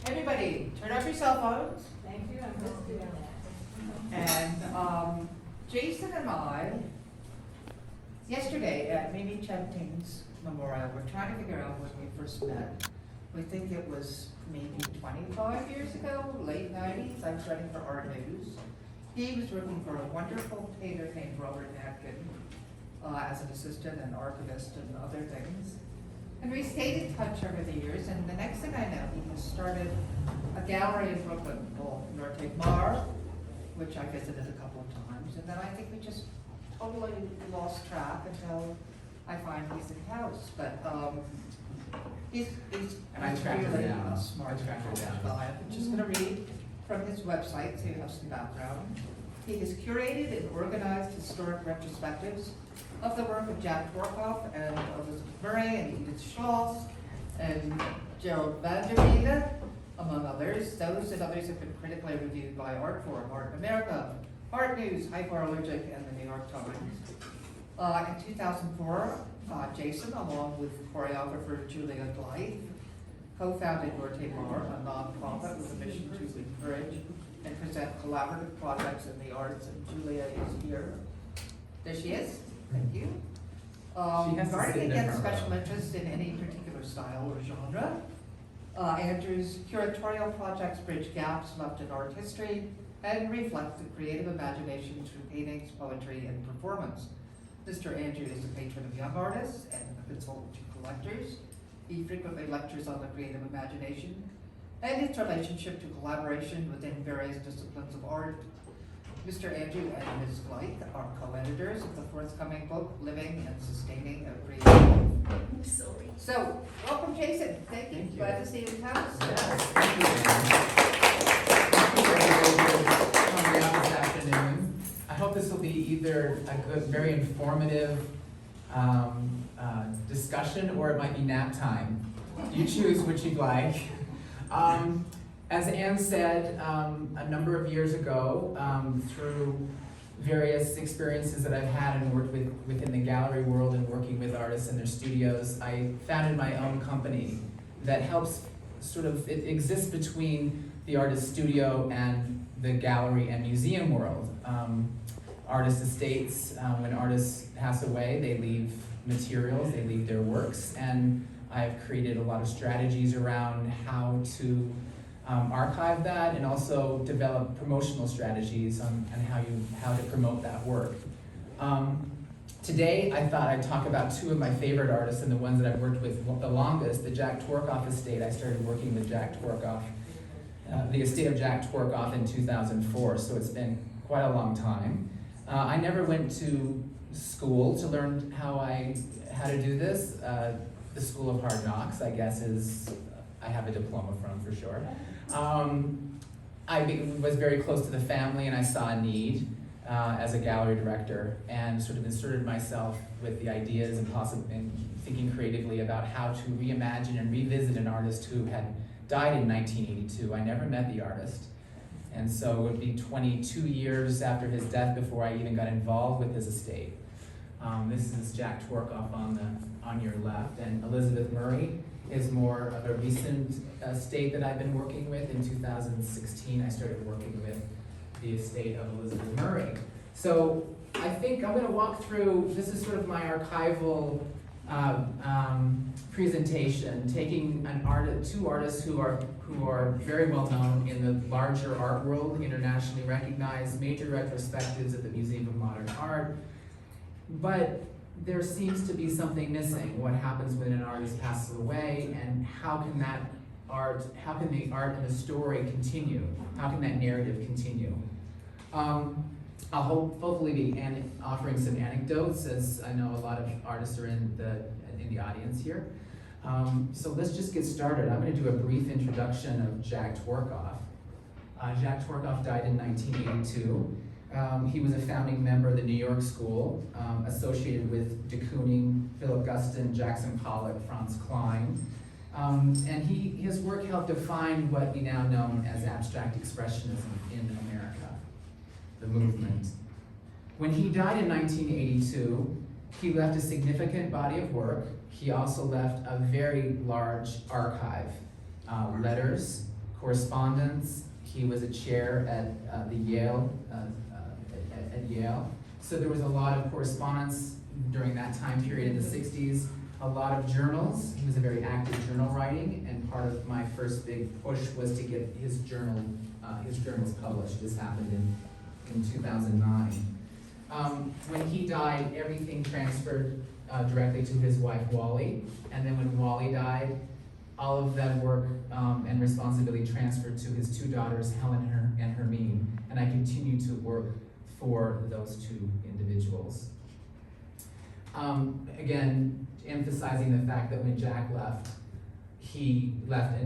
Everybody, turn off your cell phones. Thank you, I'm just doing that. And Jason and I, yesterday at Mimi Chenting's memorial, we're trying to figure out when we first met. We think it was maybe 25 years ago, late 90s. I was writing for Art News. He was working for a wonderful painter named Robert Atkin as an assistant and archivist and other things. And we stayed in touch over the years, and the next thing I know, he has started a gallery in Brooklyn called Norte Mar, which I visited a couple of times, and then I think we just totally lost track until I find he's in Taos. But he's And I tracked him really down. a smart I tracked him down. guy. I'm just going to read from his website so you have some background. He has curated and organized historic retrospectives of the work of Jack Tworkov and Elizabeth Murray and Edith Schloss and Gerald Vandermeede, among others. Those and others have been critically reviewed by Art Forum, Art in America, Art News, Hyperallergic, and the New York Times. In 2004, Jason, along with choreographer Julia Blythe, co-founded Norte Mar, a nonprofit with a mission to encourage and present collaborative projects in the arts, and Julia is here. There she is. Thank you. She has to Guarding sit in against her row. special interest in any particular style or genre, Andrew's curatorial projects bridge gaps left in art history and reflect the creative imagination through paintings, poetry, and performance. Mr. Andrew is a patron of young artists and a consultant to collectors. He frequently lectures on the creative imagination and its relationship to collaboration within various disciplines of art. Mr. Andrew and Ms. Blythe are co-editors of the forthcoming book, Living and Sustaining a Creative Life. I'm sorry. So, welcome Jason, thank you, Thank you. glad to see you in town. Yes, thank you. Thank you for everybody coming out this afternoon. I hope this will be either a good, very informative discussion, or it might be nap time. You choose which you'd like. As Anne said, a number of years ago, through various experiences that I've had and worked within the gallery world and working with artists in their studios, I founded my own company that helps it exists between the artist studio and the gallery and museum world. Artist estates, when artists pass away, they leave materials, they leave their works, and I've created a lot of strategies around how to archive that and also develop promotional strategies on how to promote that work. Today, I thought I'd talk about two of my favorite artists and the ones that I've worked with the longest, the Jack Tworkov estate. I started working with Jack Tworkov, the estate of Jack Tworkov in 2004, so it's been quite a long time. I never went to school to learn how to do this. The School of Hard Knocks, I guess, I have a diploma from for sure. I was very close to the family, and I saw a need as a gallery director, and sort of inserted myself with the ideas and thinking creatively about how to reimagine and revisit an artist who had died in 1982. I never met the artist, and so it would be 22 years after his death before I even got involved with his estate. This is Jack Tworkov on your left, and Elizabeth Murray is more of a recent estate that I've been working with. In 2016, I started working with the estate of Elizabeth Murray. So I think I'm going to walk through, this is sort of my archival presentation, taking two artists who are very well known in the larger art world, internationally recognized, major retrospectives at the Museum of Modern Art, but there seems to be something missing. What happens when an artist passes away, and how can the art and the story continue? How can that narrative continue? I'll hopefully be offering some anecdotes, as I know a lot of artists are in the audience here. So let's just get started. I'm going to do a brief introduction of Jack Tworkov. Jack Tworkov died in 1982. He was a founding member of the New York School, associated with de Kooning, Philip Guston, Jackson Pollock, Franz Klein. And his work helped define what we now know as abstract expressionism in America, the movement. When he died in 1982, he left a significant body of work. He also left a very large archive, letters, correspondence. He was a chair at the Yale, at Yale. So there was a lot of correspondence during that time period in the 60s, a lot of journals. He was a very active journal writing, and part of my first big push was to get his journals published. This happened in 2009. When he died, everything transferred directly to his wife, Wally. And then when Wally died, all of that work and responsibility transferred to his two daughters, Helen and Hermine. And I continue to work for those two individuals. Again, emphasizing the fact that when Jack left, he left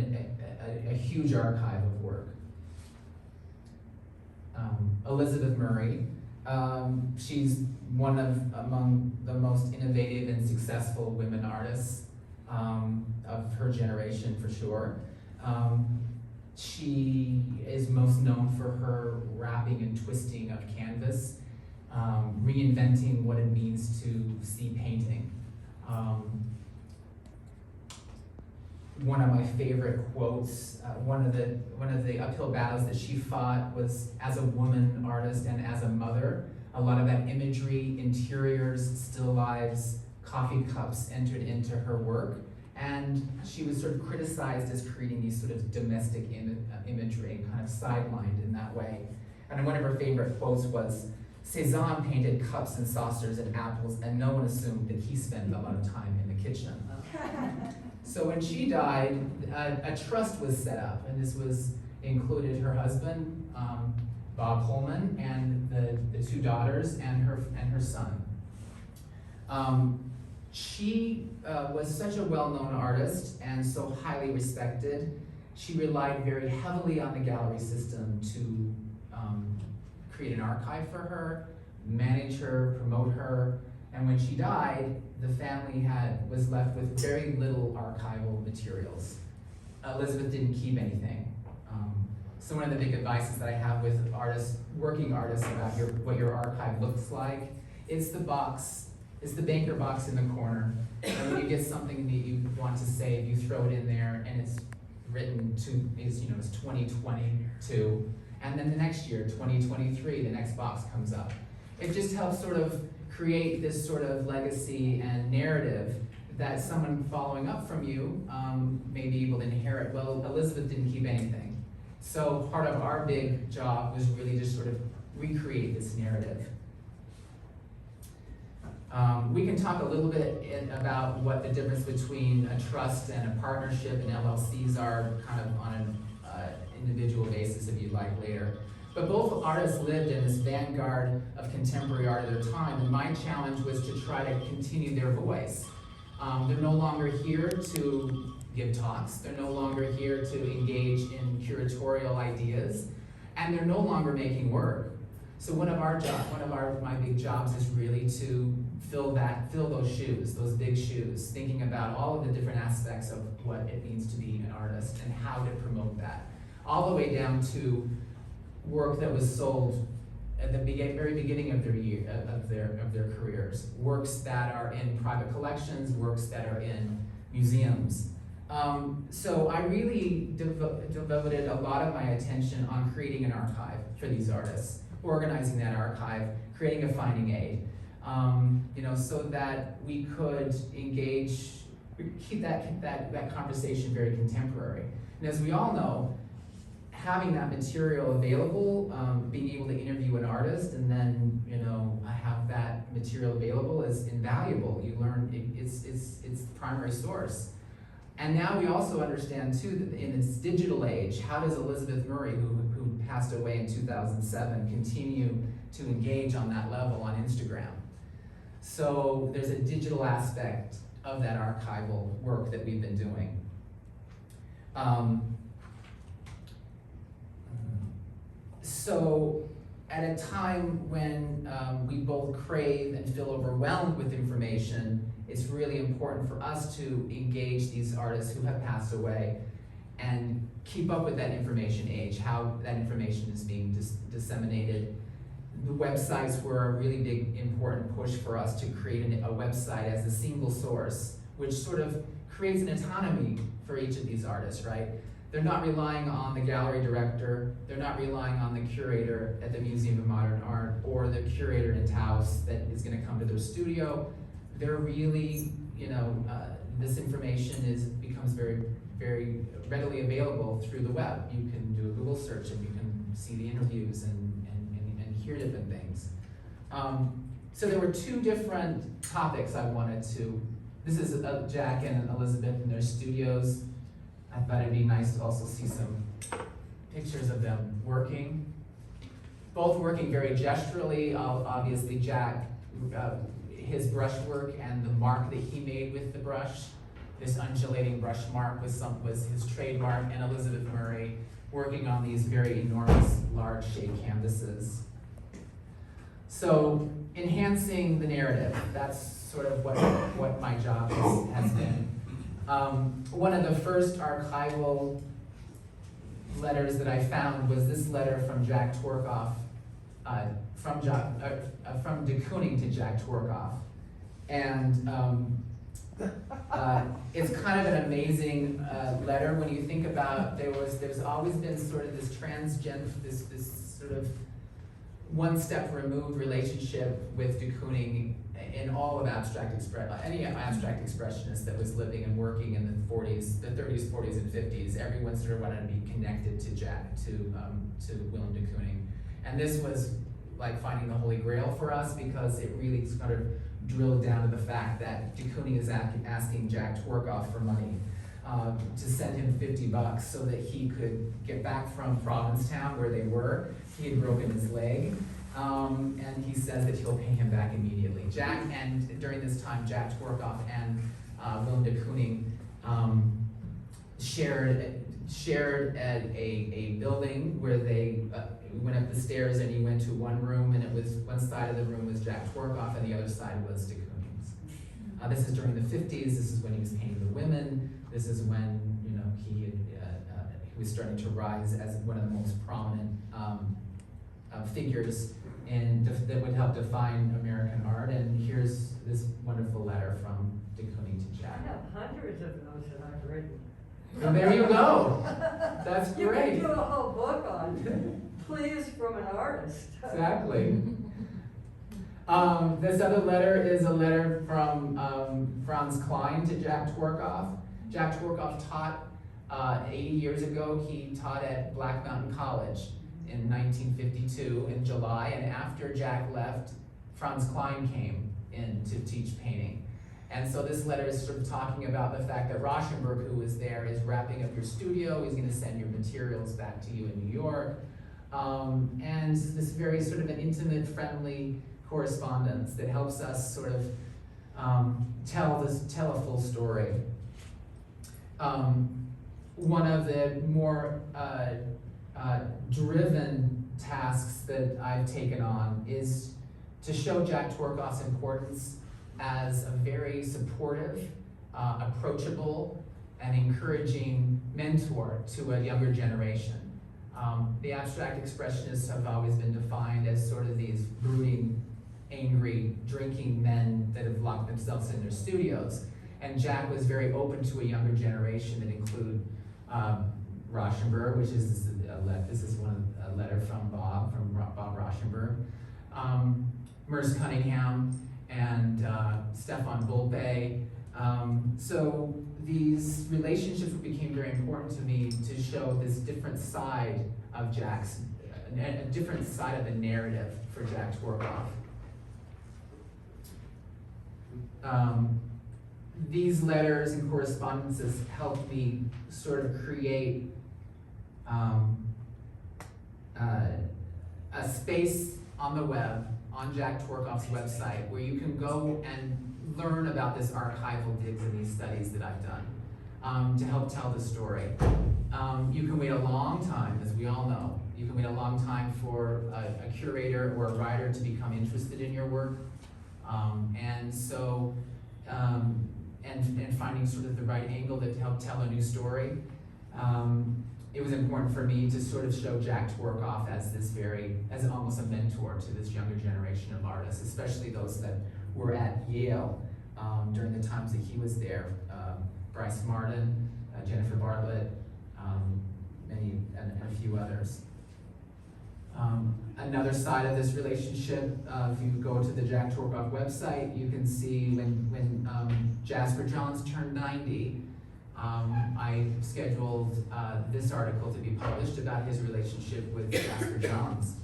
a huge archive of work. Elizabeth Murray, she's among the most innovative and successful women artists of her generation, for sure. She is most known for her wrapping and twisting of canvas, reinventing what it means to see painting. One of my favorite quotes, one of the uphill battles that she fought was as a woman artist and as a mother. A lot of that imagery, interiors, still lives, coffee cups entered into her work. And she was sort of criticized as creating these sort of domestic imagery, kind of sidelined in that way. And one of her favorite quotes was, Cézanne painted cups and saucers and apples, and no one assumed that he spent a lot of time in the kitchen. So when she died, a trust was set up, and this included her husband, Bob Holman, and the two daughters and her son. She was such a well-known artist and so highly respected. She relied very heavily on the gallery system to create an archive for her, manage her, promote her, and when she died, the family was left with very little archival materials. Elizabeth didn't keep anything. So one of the big advices that I have with working artists about what your archive looks like, it's the box, it's the banker box in the corner. And when you get something that you want to save, you throw it in there, and it's written it's 2022, and then the next year, 2023, the next box comes up. It just helps sort of create this sort of legacy and narrative that someone following up from you may be able to inherit. Well, Elizabeth didn't keep anything. So part of our big job was really just sort of recreate this narrative. We can talk a little bit about what the difference between a trust and a partnership and LLCs are, kind of on an individual basis if you'd like later. But both artists lived in this vanguard of contemporary art of their time, and my challenge was to try to continue their voice. They're no longer here to give talks, they're no longer here to engage in curatorial ideas, and they're no longer making work. So one of my big jobs is really to fill those shoes, those big shoes, thinking about all of the different aspects of what it means to be an artist and how to promote that. All the way down to work that was sold at the very beginning of their careers, works that are in private collections, works that are in museums. So I really devoted a lot of my attention on creating an archive for these artists, organizing that archive, creating a finding aid, so that we could keep that conversation very contemporary. And as we all know, having that material available, being able to interview an artist and then, have that material available is invaluable. You learn it's the primary source. And now we also understand too that in this digital age, how does Elizabeth Murray, who passed away in 2007, continue to engage on that level on Instagram? So there's a digital aspect of that archival work that we've been doing. So at a time when we both crave and feel overwhelmed with information, it's really important for us to engage these artists who have passed away and keep up with that information age, how that information is being disseminated. The websites were a really big, important push for us to create a website as a single source, which sort of creates an autonomy for each of these artists, right? They're not relying on the gallery director, they're not relying on the curator at the Museum of Modern Art or the curator in Taos that is gonna come to their studio. They're really, this information becomes very, very readily available through the web. You can do a Google search and you can see the interviews and hear different things. So there were two different topics I wanted to, this is Jack and Elizabeth in their studios. I thought it'd be nice to also see some pictures of them working. Both working very gesturally. Obviously Jack, his brush work and the mark that he made with the brush, this undulating brush mark was his trademark, and Elizabeth Murray working on these very enormous, large shaped canvases. So enhancing the narrative, that's sort of what my job has been. One of the first archival letters that I found was this letter from Jack Tworkov, from de Kooning to Jack Tworkov. And it's kind of an amazing letter when you think about, there's always been sort of this this sort of one step removed relationship with de Kooning in all of any abstract expressionist that was living and working in the 40s, the 30s, 40s, and 50s. Everyone sort of wanted to be connected to Willem de Kooning. And this was like finding the Holy Grail for us because it really sort of drilled down to the fact that de Kooning is asking Jack Tworkov for money to send him $50 so that he could get back from Provincetown where they were. He had broken his leg. And he says that he'll pay him back immediately. During this time, Jack Tworkov and Willem de Kooning shared at a building where they went up the stairs, and he went to one room, and it was one side of the room was Jack Tworkov and the other side was de Kooning's. This is during the 50s. This is when he was painting the women. This is when he was starting to rise as one of the most prominent figures that would help define American art. And here's this wonderful letter from de Kooning to Jack. I have hundreds of those that I've written. Well, there you go. That's You great. can do a whole book on please from an artist. Exactly. This other letter is a letter from Franz Klein to Jack Tworkov. Jack Tworkov taught 80 years ago. He taught at Black Mountain College in 1952 in July, and after Jack left, Franz Klein came in to teach painting. And so this letter is sort of talking about the fact that Rauschenberg, who was there, is wrapping up your studio. He's going to send your materials back to you in New York. And this very sort of an intimate, friendly correspondence that helps us sort of tell a full story. One of the more driven tasks that I've taken on is to show Jack Tworkov's importance as a very supportive, approachable, and encouraging mentor to a younger generation. The abstract expressionists have always been defined as sort of these brooding, angry, drinking men that have locked themselves in their studios. And Jack was very open to a younger generation that include Rauschenberg, which is this is a letter from Bob Rauschenberg, Merce Cunningham, and Stefan Volpe. So these relationships became very important to me to show this different side of Jack's, a different side of the narrative for Jack Tworkov. These letters and correspondences helped me sort of create a space on the web, on Jack Tworkov's website, where you can go and learn about this archival digs and these studies that I've done to help tell the story. You can wait a long time, as we all know. You can wait a long time for a curator or a writer to become interested in your work. And finding sort of the right angle to help tell a new story. It was important for me to sort of show Jack Tworkov as almost a mentor to this younger generation of artists, especially those that were at Yale during the times that he was there. Bryce Martin, Jennifer Bartlett, and a few others. Another side of this relationship, if you go to the Jack Tworkov website, you can see when Jasper Johns turned 90, I scheduled this article to be published about his relationship with Jasper Johns.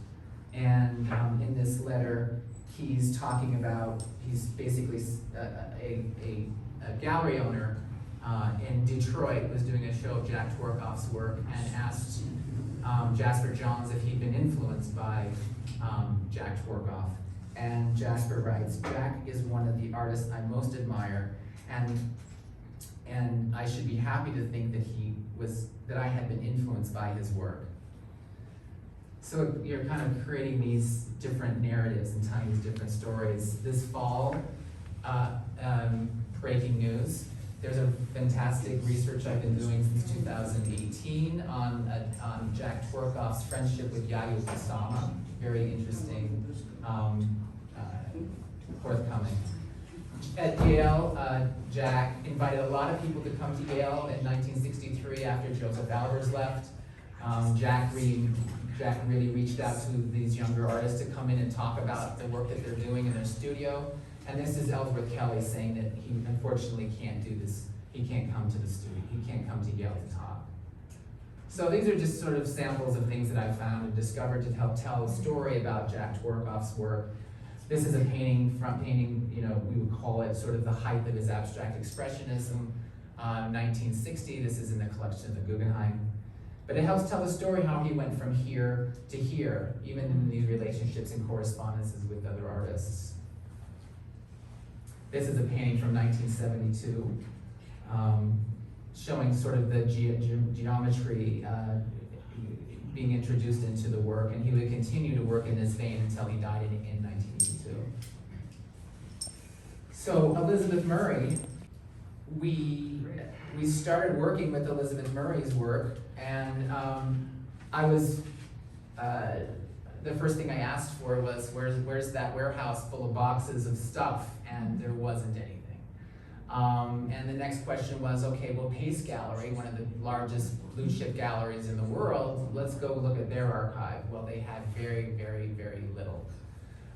And in this letter, he's talking about, he's basically a gallery owner in Detroit was doing a show of Jack Tworkov's work and asked Jasper Johns if he'd been influenced by Jack Tworkov. And Jasper writes, "Jack is one of the artists I most admire, and I should be happy to think that I had been influenced by his work." So you're kind of creating these different narratives and telling these different stories. This fall, breaking news. There's a fantastic research I've been doing since 2018 on Jack Tworkov's friendship with Yayo Kusama. Very interesting, forthcoming. At Yale, Jack invited a lot of people to come to Yale in 1963 after Joseph Albers left. Jack really reached out to these younger artists to come in and talk about the work that they're doing in their studio. And this is Ellsworth Kelly saying that he unfortunately can't do this. He can't come to the studio. He can't come to Yale to talk. So these are just sort of samples of things that I found and discovered to help tell a story about Jack Tworkov's work. This is a painting, front painting, we would call it sort of the height of his abstract expressionism, 1960. This is in the collection of the Guggenheim. But it helps tell the story how he went from here to here, even in these relationships and correspondences with other artists. This is a painting from 1972, showing sort of the geometry being introduced into the work, and he would continue to work in this vein until he died in 1982. So Elizabeth Murray, we started working with Elizabeth Murray's work, and the first thing I asked for was, where's that warehouse full of boxes of stuff? And there wasn't anything. And the next question was, okay, well, Pace Gallery, one of the largest blue chip galleries in the world, let's go look at their archive. Well, they had very, very, very little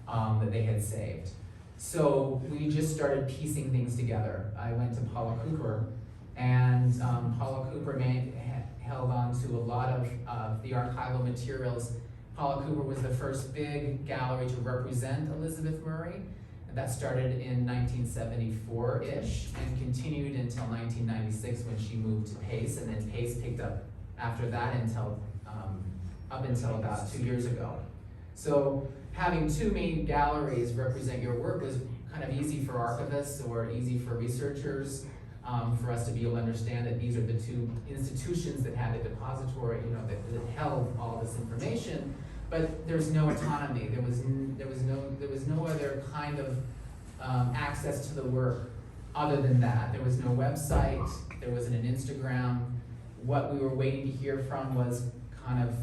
that they had saved. So we just started piecing things together. I went to Paula Cooper, and Paula Cooper held on to a lot of the archival materials. Paula Cooper was the first big gallery to represent Elizabeth Murray. That started in 1974-ish and continued until 1996 when she moved to Pace, and then Pace picked up after that up until about 2 years ago. So having two main galleries represent your work was kind of easy for archivists or easy for researchers, for us to be able to understand that these are the two institutions that had a depository, that held all this information. But there's no autonomy. There was no other kind of access to the work other than that. There was no website. There wasn't an Instagram. What we were waiting to hear from was kind of,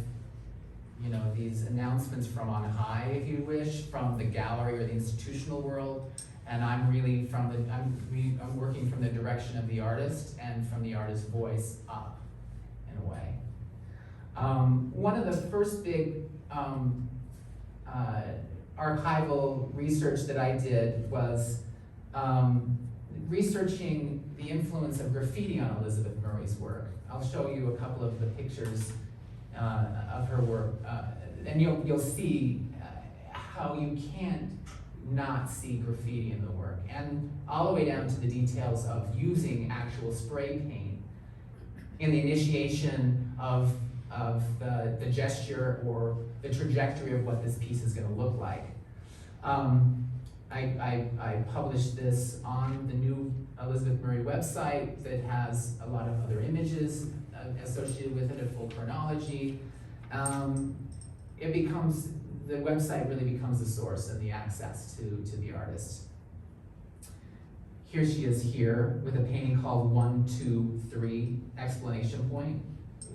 these announcements from on high, if you wish, from the gallery or the institutional world. And I'm really I'm working from the direction of the artist and from the artist's voice up, in a way. One of the first big archival research that I did was researching the influence of graffiti on Elizabeth Murray's work. I'll show you a couple of the pictures of her work, and you'll see how you can't not see graffiti in the work, and all the way down to the details of using actual spray paint in the initiation of the gesture or the trajectory of what this piece is going to look like. I published this on the new Elizabeth Murray website that has a lot of other images associated with it, a full chronology. The website really becomes the source and the access to the artist. Here she is here with a painting called 1, 2, 3, exclamation point.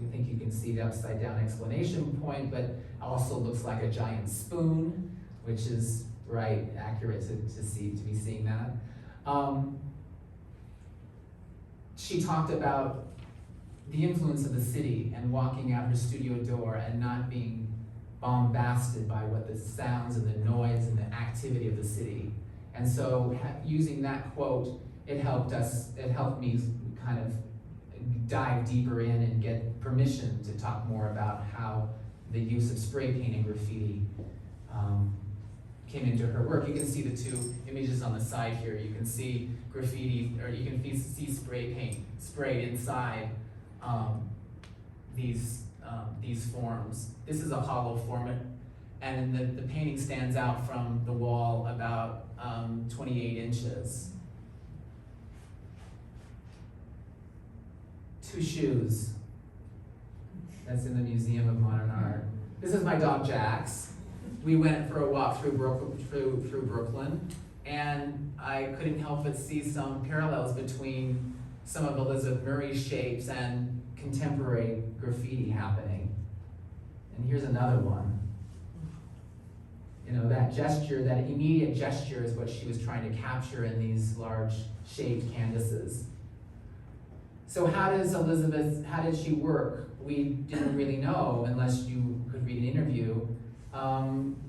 We think you can see the upside down exclamation point, but also looks like a giant spoon, which is accurate to be seeing that. She talked about the influence of the city and walking out her studio door and not being bombasted by what the sounds and the noise and the activity of the city. And so using that quote, it helped me kind of dive deeper in and get permission to talk more about how the use of spray paint and graffiti came into her work. You can see the two images on the side here. You can see graffiti, or you can see spray paint sprayed inside these forms. This is a hollow form, and the painting stands out from the wall about 28 inches. Two shoes. That's in the Museum of Modern Art. This is my dog Jax. We went for a walk through Brooklyn, and I couldn't help but see some parallels between some of Elizabeth Murray's shapes and contemporary graffiti happening. And here's another one. You know, that gesture, that immediate gesture is what she was trying to capture in these large shaped canvases. So how did she work? We didn't really know unless you could read an interview.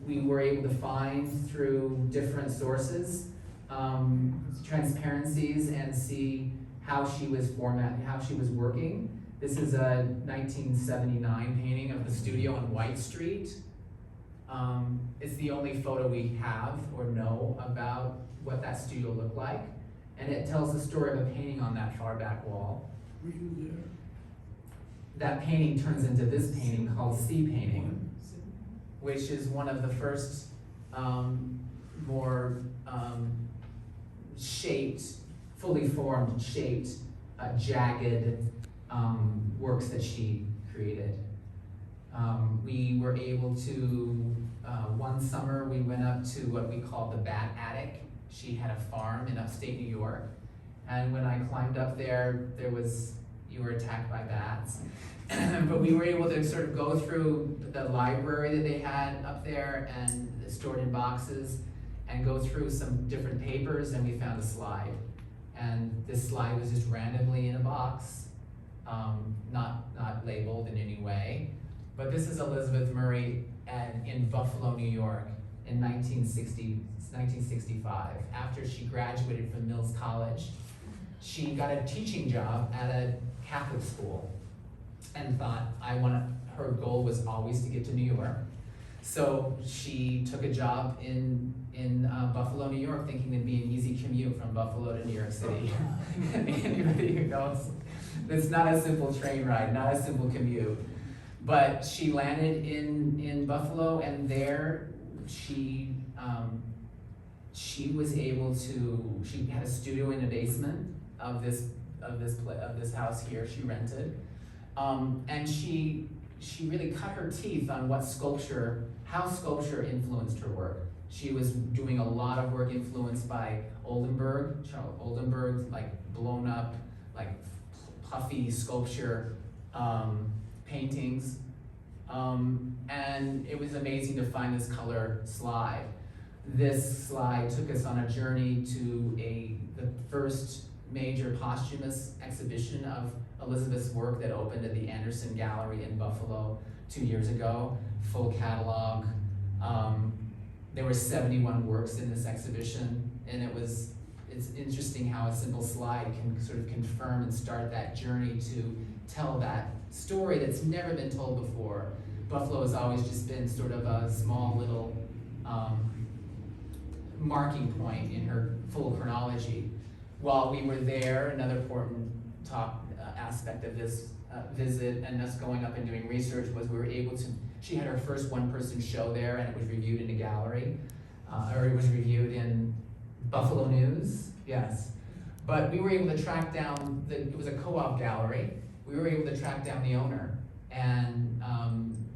We were able to find through different sources, transparencies, and see how she was working. This is a 1979 painting of the studio on White Street. It's the only photo we have or know about what that studio looked like. And it tells the story of a painting on that far back wall. Were you there? That painting turns into this painting called Sea Painting, which is one of the first more shaped, fully formed, shaped, jagged works that she created. We were able to, one summer we went up to what we called the Bat Attic. She had a farm in upstate New York. And when I climbed up there, you were attacked by bats. But we were able to sort of go through the library that they had up there and stored in boxes and go through some different papers, and we found a slide. And this slide was just randomly in a box, not labeled in any way. But this is Elizabeth Murray in Buffalo, New York in 1965. After she graduated from Mills College, she got a teaching job at a Catholic school and thought, her goal was always to get to New York. So she took a job in Buffalo, New York, thinking it'd be an easy commute from Buffalo to New York City. Anybody who knows, it's not a simple train ride, not a simple commute. But she landed in Buffalo, and there she was able to. She had a studio in the basement of this house here. She rented, and she really cut her teeth on how sculpture influenced her work. She was doing a lot of work influenced by Charles Oldenburg, like blown up, like puffy sculpture. Paintings, and it was amazing to find this color slide. This slide took us on a journey to the first major posthumous exhibition of Elizabeth's work that opened at the Anderson Gallery in Buffalo 2 years ago, full catalog. There were 71 works in this exhibition, and it's interesting how a simple slide can sort of confirm and start that journey to tell that story that's never been told before. Buffalo has always just been sort of a small little marking point in her full chronology. While we were there, another important aspect of this visit and us going up and doing research was she had her first one-person show there, and it was reviewed in a gallery, or it was reviewed in Buffalo News, yes. But we were able to track down, it was a co-op gallery. We were able to track down the owner, and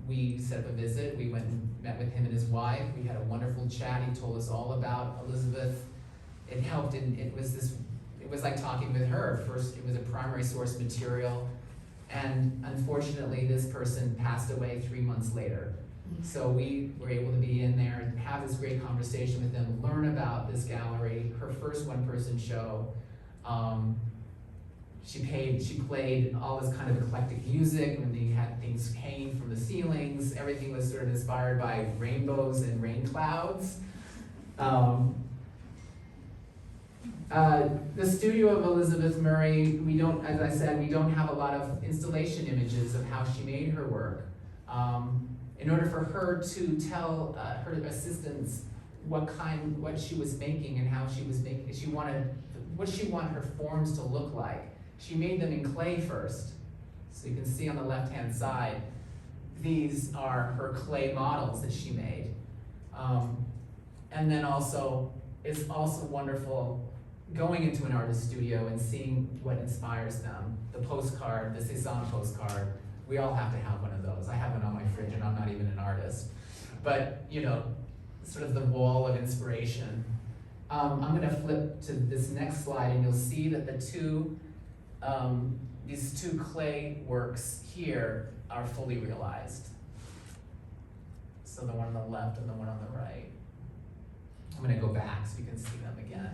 we set up a visit. We went and met with him and his wife. We had a wonderful chat. He told us all about Elizabeth. It helped, and it was like talking with her. First, it was a primary source material, and unfortunately, this person passed away 3 months later. So we were able to be in there and have this great conversation with them, learn about this gallery, her first one-person show. She played all this kind of eclectic music, and they had things hanging from the ceilings. Everything was sort of inspired by rainbows and rain clouds. The studio of Elizabeth Murray, as I said, we don't have a lot of installation images of how she made her work. In order for her to tell her assistants what she was making and how she was making, what she wanted her forms to look like. She made them in clay first. So you can see on the left-hand side, these are her clay models that she made. And then also, it's also wonderful going into an artist studio and seeing what inspires them. The postcard, the Cézanne postcard, we all have to have one of those. I have one on my fridge and I'm not even an artist. But, you know, sort of the wall of inspiration. I'm gonna flip to this next slide and you'll see that these two clay works here are fully realized. So the one on the left and the one on the right. I'm gonna go back so you can see them again.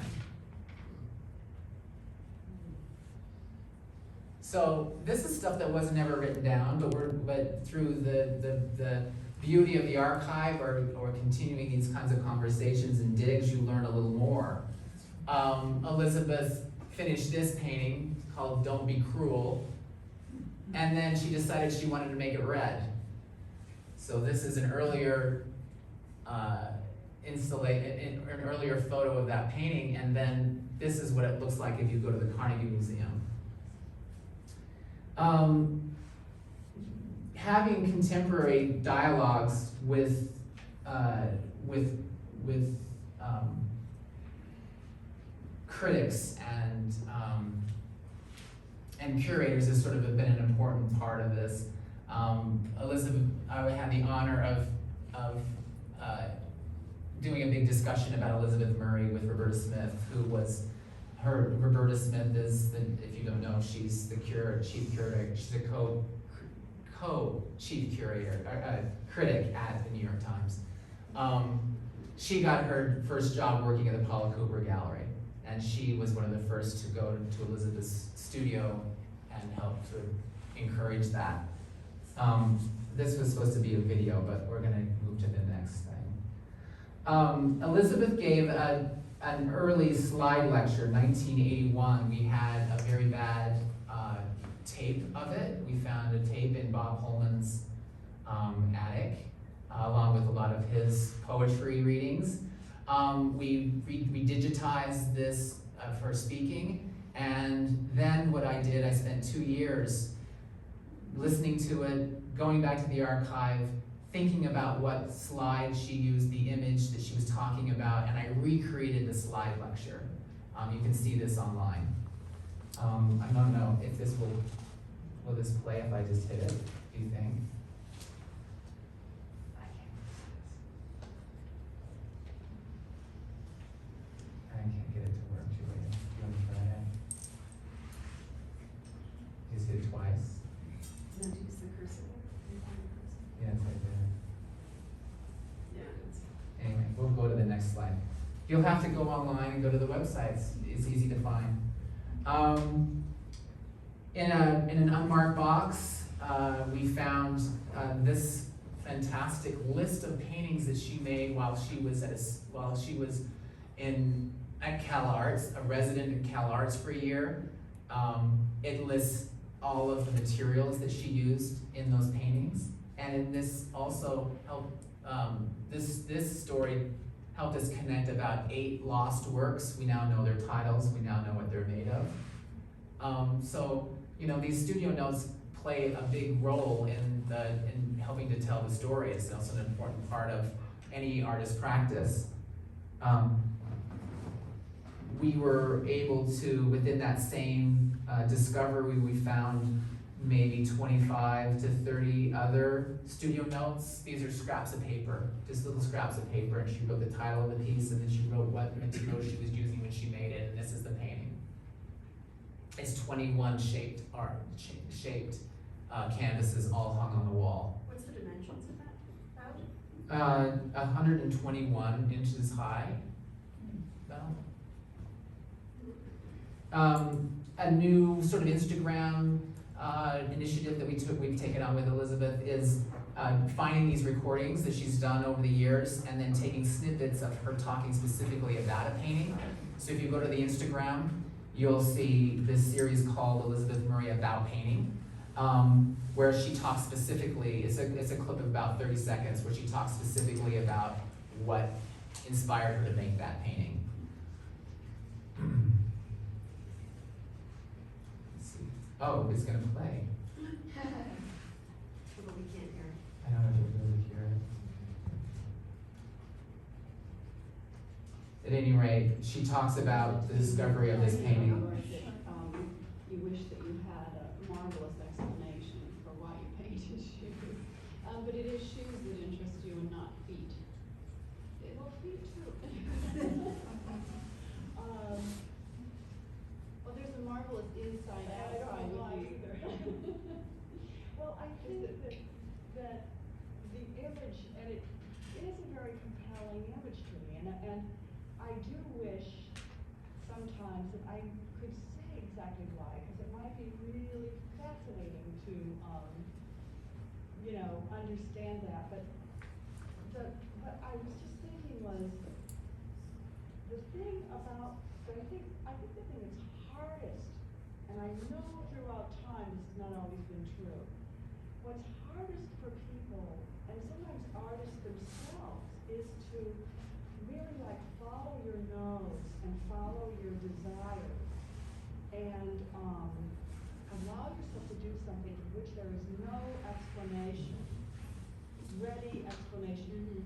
So this is stuff that was never written down, but through the beauty of the archive or continuing these kinds of conversations and digs, you learn a little more. Elizabeth finished this painting called Don't Be Cruel, and then she decided she wanted to make it red. So this is an earlier an earlier photo of that painting, and then this is what it looks like if you go to the Carnegie Museum. Having contemporary dialogues with critics and curators has sort of been an important part of this. Elizabeth, I had the honor of doing a big discussion about Elizabeth Murray with Roberta Smith, who was Roberta Smith is if you don't know, she's the chief curator. She's a co-chief curator, critic at the New York Times. She got her first job working at the Paula Cooper Gallery, and she was one of the first to go to Elizabeth's studio and help to encourage that. This was supposed to be a video, but we're gonna move to the next thing. Elizabeth gave an early slide lecture, 1981. We had a very bad tape of it. We found a tape in Bob Holman's attic, along with a lot of his poetry readings. We digitized this for speaking, and then what I did, I spent 2 years listening to it, going back to the archive, thinking about what slide she used, the image that she was talking about, and I recreated the slide lecture. You can see this online. I don't know if this will this play if I just hit it, do you think? I can't get it to work, Julia. You want to try it? Just hit it twice. No, use the cursor. Yeah, it's right there. Yeah. Anyway, we'll go to the next slide. You'll have to go online and go to the websites. It's easy to find. In an unmarked box, we found this fantastic list of paintings that she made while she was at Cal Arts, a resident at Cal Arts for a year. It lists all of the materials that she used in those paintings, and in this also helped. This story helped us connect about 8 lost works. We now know their titles. We now know what they're made of. So you know, these studio notes play a big role in helping to tell the story. It's also an important part of any artist practice. We were able to, within that same discovery, we found maybe 25 to 30 other studio notes. These are scraps of paper, just little scraps of paper, and she wrote the title of the piece, and then she wrote what material she was using when she made it, and this is the painting. It's 21 shaped canvases all hung on the wall. What's the dimensions of that? 121 inches high. a new sort of Instagram initiative that we've taken on with Elizabeth is finding these recordings that she's done over the years and then taking snippets of her talking specifically about a painting. So if you go to the Instagram, you'll see this series called Elizabeth Murray About Painting, where she talks specifically, it's a clip of about 30 seconds where she talks specifically about what inspired her to make that painting. Let's see. Oh, it's gonna play. But we can't hear. I don't know if you can really hear it. At any rate, she talks about the discovery of this painting. You wish that you had a marvelous explanation for why you painted shoes. But it is shoes that interest you and not feet. Well, feet too. Well, there's a marvelous inside outside with you. Well, I think that the image, and it is a very compelling image to me, and I do wish sometimes that I could say exactly why, because it might be really fascinating to, understand that, but what I was just thinking was, the thing about, I think the thing that's hardest, and I know throughout time this has not always been true, what's hardest for people, and sometimes artists themselves, is to really follow your nose and follow your desires and allow yourself to do something for which there is no explanation, ready explanation.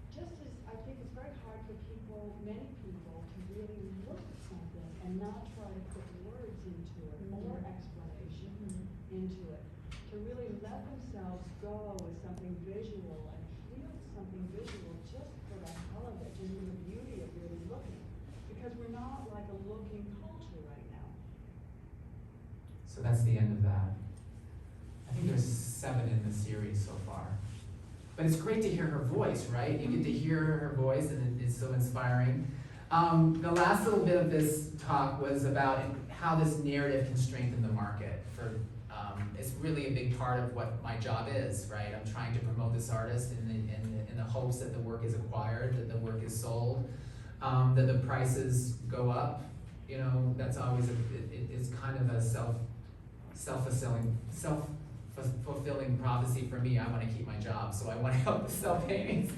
Just as I think it's very hard for people, many people, to really look at something and not try to put words into it or explanation into it, to really let themselves go with something visual and feel something visual just for the hell of it, just for the beauty of really looking. Because we're not like a looking culture right now. So that's the end of that. I think there's 7 in the series so far. But it's great to hear her voice, right? You get to hear her voice and it's so inspiring. The last little bit of this talk was about how this narrative can strengthen the market. It's really a big part of what my job is, right? I'm trying to promote this artist in the hopes that the work is acquired, that the work is sold, that the prices go up. That's always it's kind of a self-fulfilling prophecy for me. I want to keep my job, so I want to help sell paintings.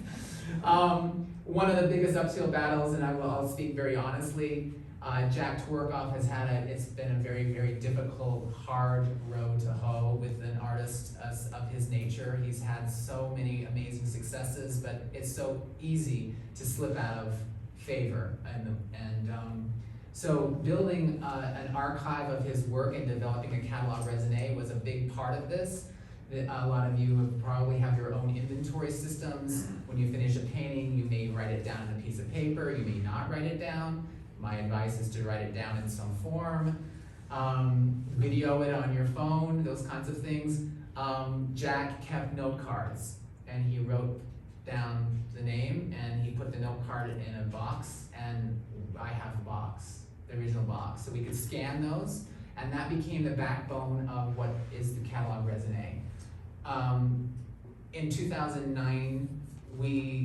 One of the biggest uphill battles, and I'll speak very honestly, Jack Tworkov has it's been a very, very difficult, hard road to hoe with an artist of his nature. He's had so many amazing successes, but it's so easy to slip out of favor. So building an archive of his work and developing a catalog raisonné was a big part of this. A lot of you probably have your own inventory systems. When you finish a painting, you may write it down on a piece of paper, you may not write it down. My advice is to write it down in some form, video it on your phone, those kinds of things. Jack kept note cards, and he wrote down the name, and he put the note card in a box, and I have the box, the original box. So we could scan those, and that became the backbone of what is the catalog raisonné. In 2009,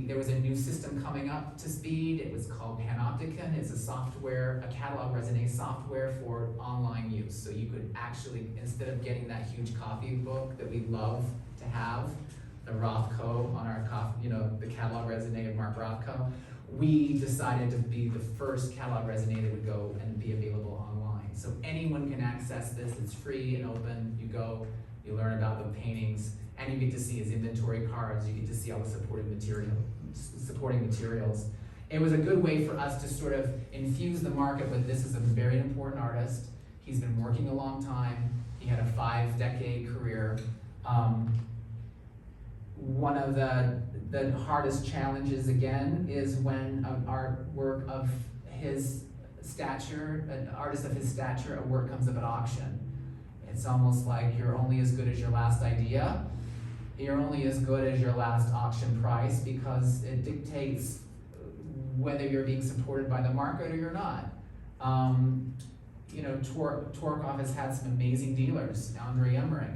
there was a new system coming up to speed. It was called Panopticon. It's a catalog raisonné software for online use. So you could actually, instead of getting that huge copy book that we love to have, the Rothko on our the catalog raisonné of Mark Rothko, we decided to be the first catalog raisonné that would go and be available online. So anyone can access this. It's free and open. You go, you learn about the paintings, and you get to see his inventory cards. You get to see all the supporting materials. It was a good way for us to sort of infuse the market with, this is a very important artist. He's been working a long time. He had a 5-decade career. One of the hardest challenges, again, is when an artwork of his stature, an artist of his stature, a work comes up at auction. It's almost like you're only as good as your last idea. You're only as good as your last auction price, because it dictates whether you're being supported by the market or you're not. you know, Tworkov has had some amazing dealers, Andre Emmerich,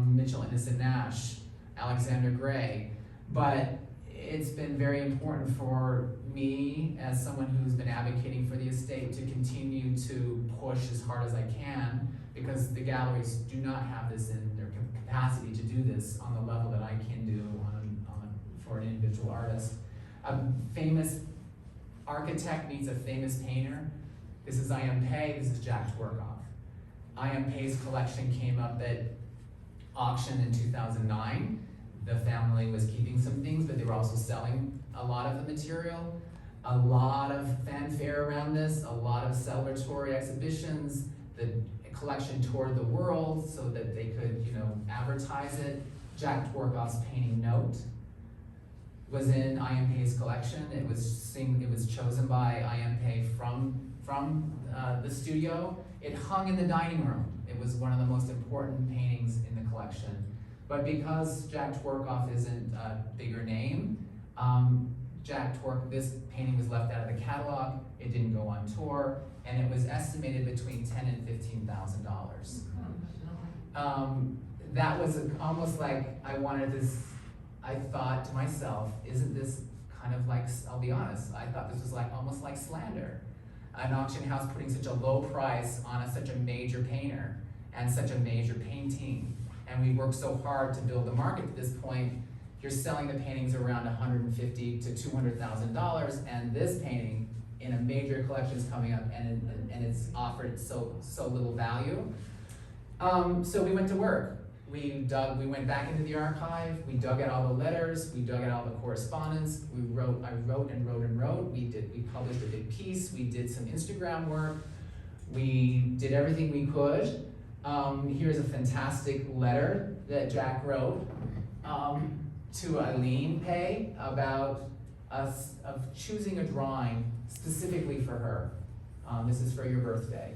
Mitchell Innocent Nash, Alexander Gray, but it's been very important for me as someone who's been advocating for the estate to continue to push as hard as I can, because the galleries do not have this in their capacity to do this on the level that I can do for an individual artist. A famous architect meets a famous painter. This is I.M. Pei, this is Jack Tworkov. I.M. Pei's collection came up at auction in 2009. The family was keeping some things, but they were also selling a lot of the material. A lot of fanfare around this, a lot of celebratory exhibitions. The collection toured the world so that they could, you know, advertise it. Jack Tworkov's painting Note was in I.M. Pei's collection. It was chosen by I.M. Pei from the studio. It hung in the dining room. It was one of the most important paintings in the collection. But because Jack Tworkov isn't a bigger name, this painting was left out of the catalog. It didn't go on tour, and it was estimated between $10,000 and $15,000. That was almost like I thought to myself, isn't this kind of like, I'll be honest, I thought this was like almost like slander. An auction house putting such a low price on such a major painter and such a major painting. And we worked so hard to build the market to this point. You're selling the paintings around $150,000 to $200,000, and this painting in a major collection is coming up, and it's offered so little value. So we went to work. We went back into the archive. We dug out all the letters. We dug out all the correspondence. I wrote and wrote. We published a big piece. We did some Instagram work. We did everything we could. Here's a fantastic letter that Jack wrote to Eileen Pei about us of choosing a drawing specifically for her. This is for your birthday.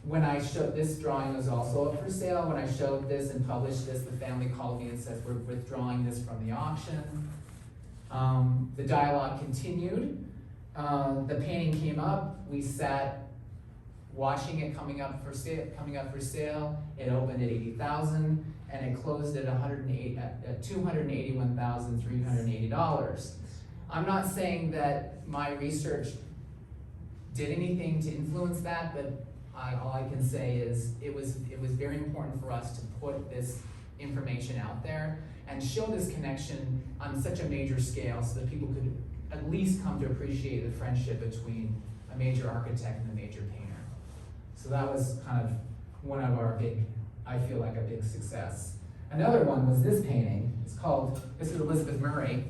When I showed this drawing was also up for sale. When I showed this and published this, the family called me and said, we're withdrawing this from the auction. The dialogue continued. The painting came up. We sat watching it coming up for sale. It opened at $80,000 and it closed at $281,380. I'm not saying that my research did anything to influence that, but all I can say is it was very important for us to put this information out there and show this connection on such a major scale so that people could at least come to appreciate the friendship between a major architect and a major painter. So that was kind of one of our I feel like a big success. Another one was this painting. This is Elizabeth Murray.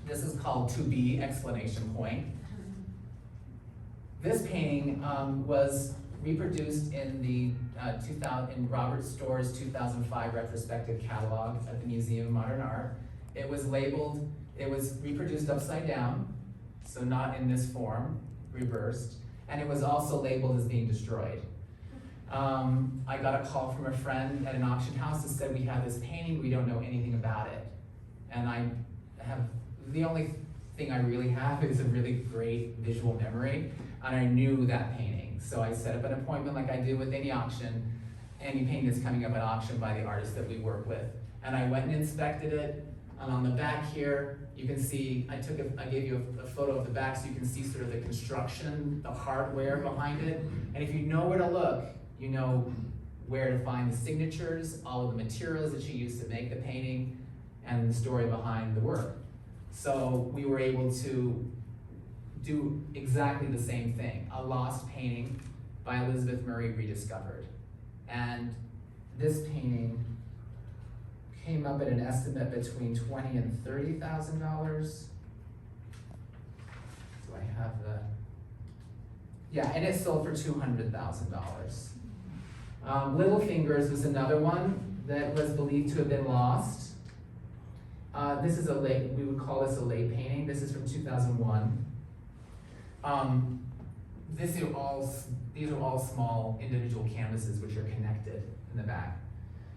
This is called To Be! Exclamation point. This painting was reproduced in the in Robert Storr's 2005 retrospective catalog at the Museum of Modern Art. It was reproduced upside down, so not in this form, reversed, and it was also labeled as being destroyed. I got a call from a friend at an auction house that said, we have this painting, we don't know anything about it. And the only thing I really have is a really great visual memory, and I knew that painting. So I set up an appointment like I do with any auction, any painting that's coming up at auction by the artist that we work with. And I went and inspected it, and on the back here, you can see, I gave you a photo of the back so you can see sort of the construction, the hardware behind it. And if you know where to look, you know where to find the signatures, all of the materials that she used to make the painting, and the story behind the work. So we were able to do exactly the same thing, a lost painting by Elizabeth Murray rediscovered. And this painting came up at an estimate between $20,000 and $30,000. So I have and it sold for $200,000. Little Fingers was another one that was believed to have been lost. This is we would call this a late painting. This is from 2001. These are all small individual canvases which are connected in the back.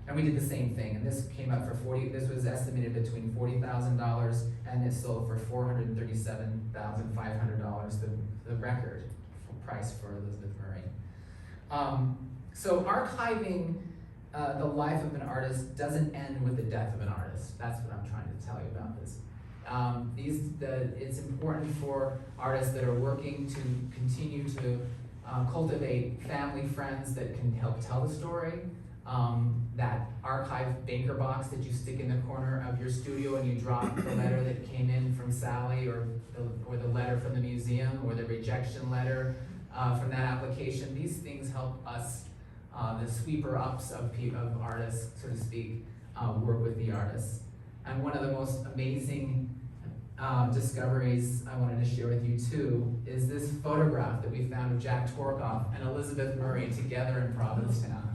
And we did the same thing, and this came up for this was estimated between $40,000 and it sold for $437,500, the record price for Elizabeth Murray. So archiving the life of an artist doesn't end with the death of an artist. That's what I'm trying to tell you about this. It's important for artists that are working to continue to cultivate family, friends that can help tell the story. That archive banker box that you stick in the corner of your studio and you drop the letter that came in from Sally, or the letter from the museum, or the rejection letter from that application. These things help us, the sweeper-ups of artists, so to speak, work with the artists. And one of the most amazing discoveries I wanted to share with you too is this photograph that we found of Jack Tworkov and Elizabeth Murray together in Provincetown.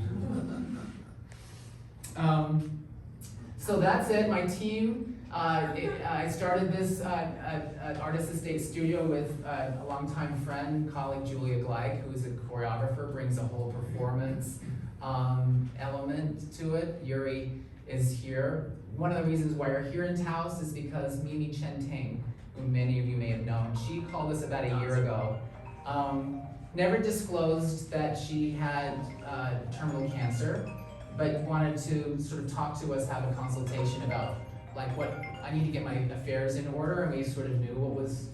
So that's it, my team. I started this Artist Estate Studio with a longtime friend, colleague Julia Gleich, who is a choreographer, brings a whole performance element to it. Yuri is here. One of the reasons why we're here in Taos is because Mimi Chen Ting, who many of you may have known, she called us about a year ago. Never disclosed that she had terminal cancer, but wanted to sort of talk to us, have a consultation about like what I need to get my affairs in order, and we sort of knew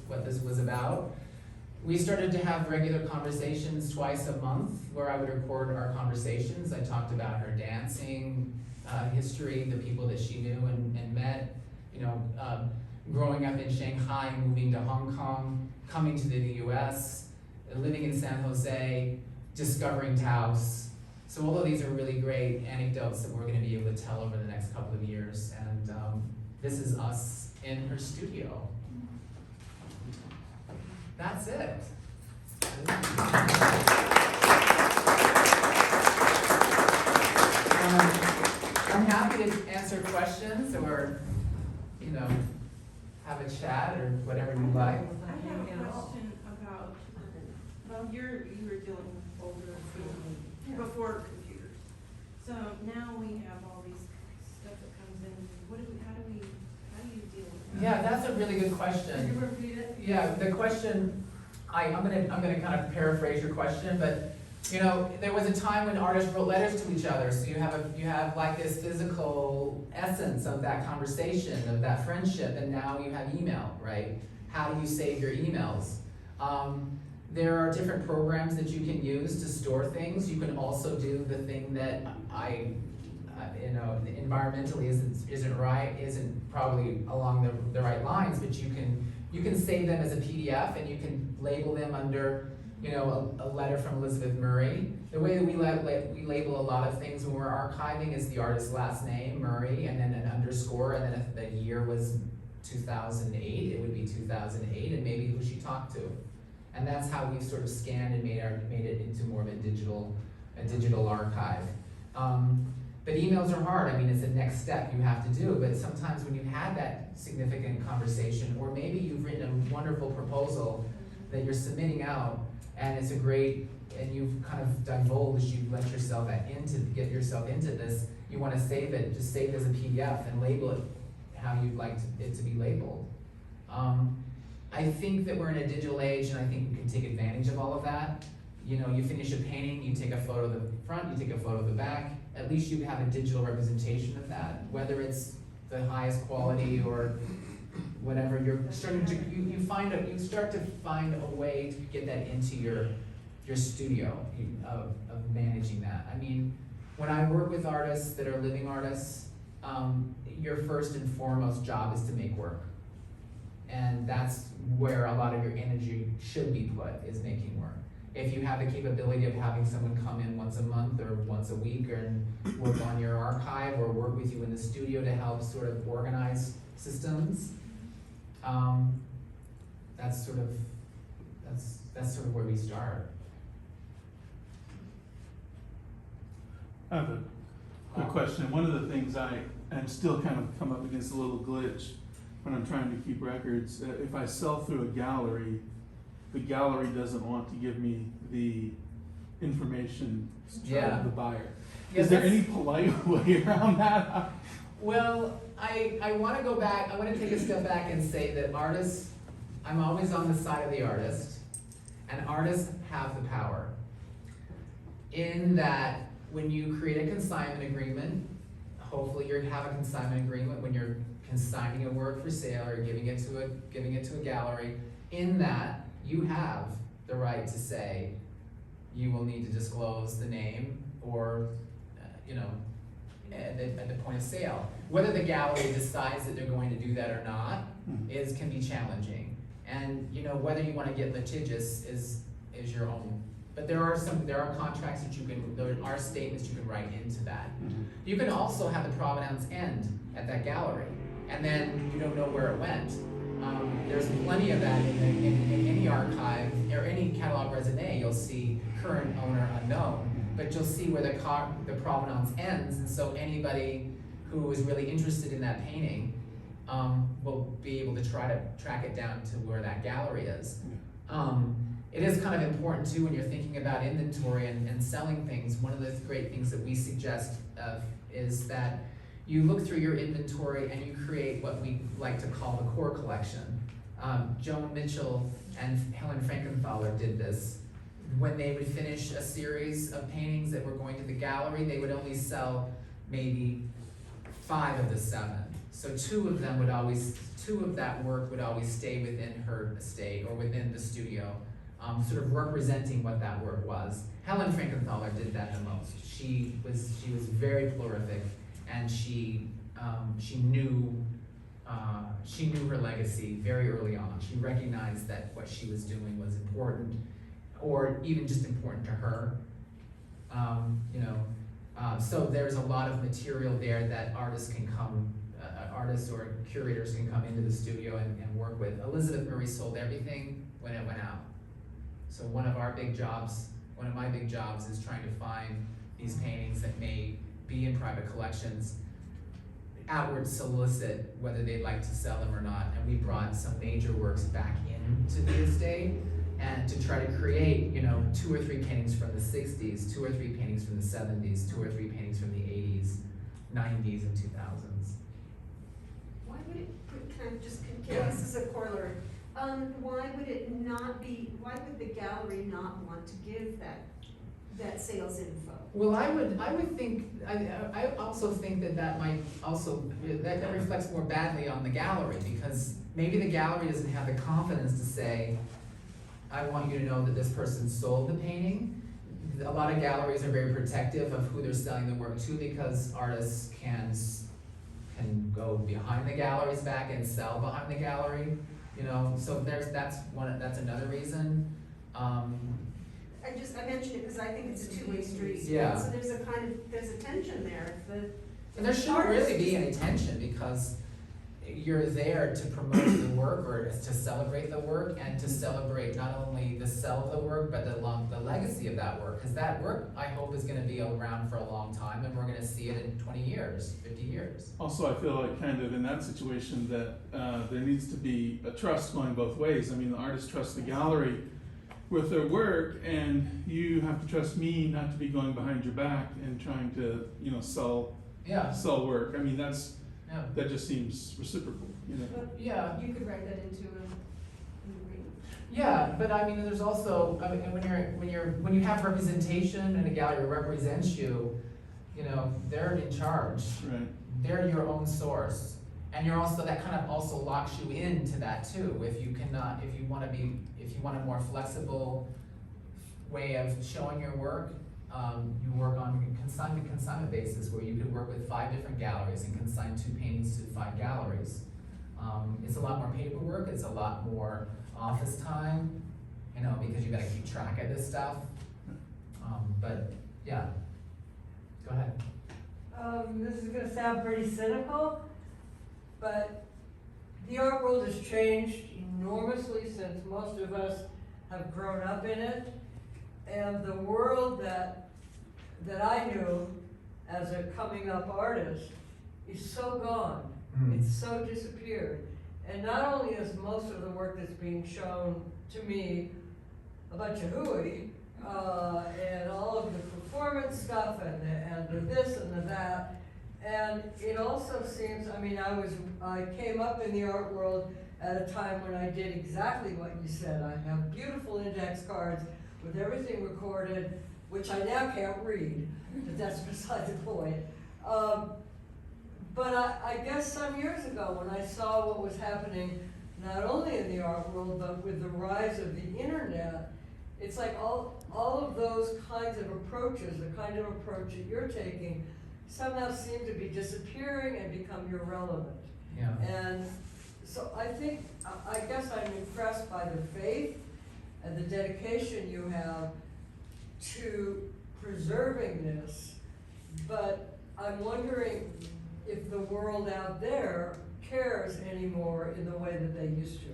what this was about. We started to have regular conversations twice a month where I would record our conversations. I talked about her dancing history, the people that she knew and met, growing up in Shanghai, moving to Hong Kong, coming to the US, living in San Jose, discovering Taos. So all of these are really great anecdotes that we're going to be able to tell over the next couple of years. And this is us in her studio. That's it. I'm happy to answer questions or, have a chat or whatever you like. I have a question about, you were dealing with older people before computers. So now we have all these stuff that comes in. How do you deal with that? Yeah, that's a really good question. Can you repeat it? Yeah, the question, I'm gonna kind of paraphrase your question, but there was a time when artists wrote letters to each other, so you have like this physical essence of that conversation, of that friendship, and now you have email, right? How do you save your emails? There are different programs that you can use to store things. You can also do the thing that environmentally isn't probably along the right lines, but you can save them as a PDF and you can label them under a letter from Elizabeth Murray. The way that we label a lot of things when we're archiving is the artist's last name, Murray, and then an underscore, and then if the year was 2008, it would be 2008, and maybe who she talked to. And that's how we've sort of scanned and made it into more of a digital archive. But emails are hard. I mean, it's the next step you have to do, but sometimes when you've had that significant conversation, or maybe you've written a wonderful proposal that you're submitting out, and it's and you've kind of divulged, you've let yourself get yourself into this, you want to save it, just save it as a PDF and label it how you'd like it to be labeled. I think that we're in a digital age, and I think we can take advantage of all of that. You finish a painting, you take a photo of the front, you take a photo of the back, at least you have a digital representation of that, whether it's the highest quality or whatever. You're starting to you start to find a way to get that into your studio of managing that. I mean, when I work with artists that are living artists, your first and foremost job is to make work, and that's where a lot of your energy should be put, is making work. If you have the capability of having someone come in once a month or once a week and work on your archive or work with you in the studio to help sort of organize systems, that's sort of where we start. I have a quick question. One of the things I'm still kind of come up against a little glitch when I'm trying to keep records. If I sell through a gallery, the gallery doesn't want to give me the information of the buyer. Is there any polite way around that? Well, I want to go back, I want to take a step back and say that artists, I'm always on the side of the artist, And artists have the power. In that, when you create a consignment agreement, hopefully you have a consignment agreement when you're consigning a work for sale or giving it to a gallery. In that, you have the right to say, you will need to disclose the name or, at the point of sale. Whether the gallery decides that they're going to do that or not can be challenging. And whether you want to get litigious is your own. But there are contracts that there are statements you can write into that. You can also have the provenance end at that gallery, and then you don't know where it went. There's plenty of that in any archive or any catalog raisonné. You'll see current owner unknown, but you'll see where the provenance ends, and so anybody who is really interested in that painting will be able to try to track it down to where that gallery is. It is kind of important too when you're thinking about inventory and selling things. One of the great things that we suggest is that you look through your inventory and you create what we like to call the core collection. Joan Mitchell and Helen Frankenthaler did this. When they would finish a series of paintings that were going to the gallery, they would only sell maybe 5 of the 7. So 2 of that work would always stay within her estate or within the studio, sort of representing what that work was. Helen Frankenthaler did that the most. She was very prolific, and she knew her legacy very early on. She recognized that what she was doing was important, or even just important to her. So there's a lot of material there that artists or curators can come into the studio and work with. Elizabeth Murray sold everything when it went out. So one of my big jobs is trying to find these paintings that may be in private collections, outward solicit whether they'd like to sell them or not. And we brought some major works back into the estate, and to try to create, 2 or 3 paintings from the 60s, 2 or 3 paintings from the 70s, 2 or 3 paintings from the 80s, 90s, and 2000s. Why would it, this is a corollary. Why would the gallery not want to give that sales info? Well, I would think, I also think that might also, that reflects more badly on the gallery, because maybe the gallery doesn't have the confidence to say, I want you to know that this person sold the painting. A lot of galleries are very protective of who they're selling the work to, because artists can go behind the gallery's back and sell behind the gallery. So that's another reason. I mentioned it because I think it's a two-way street. Yeah. So there's a tension there. And there shouldn't really be any tension, because you're there to promote the work or to celebrate the work, and to celebrate not only the sell of the work, but the legacy of that work. Because that work, I hope, is going to be around for a long time, and we're going to see it in 20 years, 50 years. Also, I feel like kind of in that situation that there needs to be a trust going both ways. I mean, the artist trusts the gallery with their work, and you have to trust me not to be going behind your back and trying to, sell work. I mean, that just seems reciprocal, But Yeah. you could write that into an agreement. Yeah, but I mean, there's also, when you have representation and a gallery represents you, they're in charge. right? They're your own source, and that kind of also locks you into that too. If you want a more flexible way of showing your work, you work on a consignment basis, where you could work with 5 different galleries and consign 2 paintings to 5 galleries. It's a lot more paperwork, it's a lot more office time, because you gotta keep track of this stuff. But yeah, go ahead. This is gonna sound pretty cynical, but the art world has changed enormously since most of us have grown up in it. And the world that I knew as a coming up artist is so gone. It's so disappeared. And not only is most of the work that's being shown to me a bunch of hooey, and all of the performance stuff and the this and the that, and it also seems, I came up in the art world at a time when I did exactly what you said. I have beautiful index cards with everything recorded, which I now can't read, but that's beside the point. But I guess some years ago, when I saw what was happening, not only in the art world, but with the rise of the internet, it's like all of those kinds of approaches, the kind of approach that you're taking, somehow seem to be disappearing and become irrelevant. Yeah. And so I guess I'm impressed by the faith and the dedication you have to preserving this, but I'm wondering if the world out there cares anymore in the way that they used to.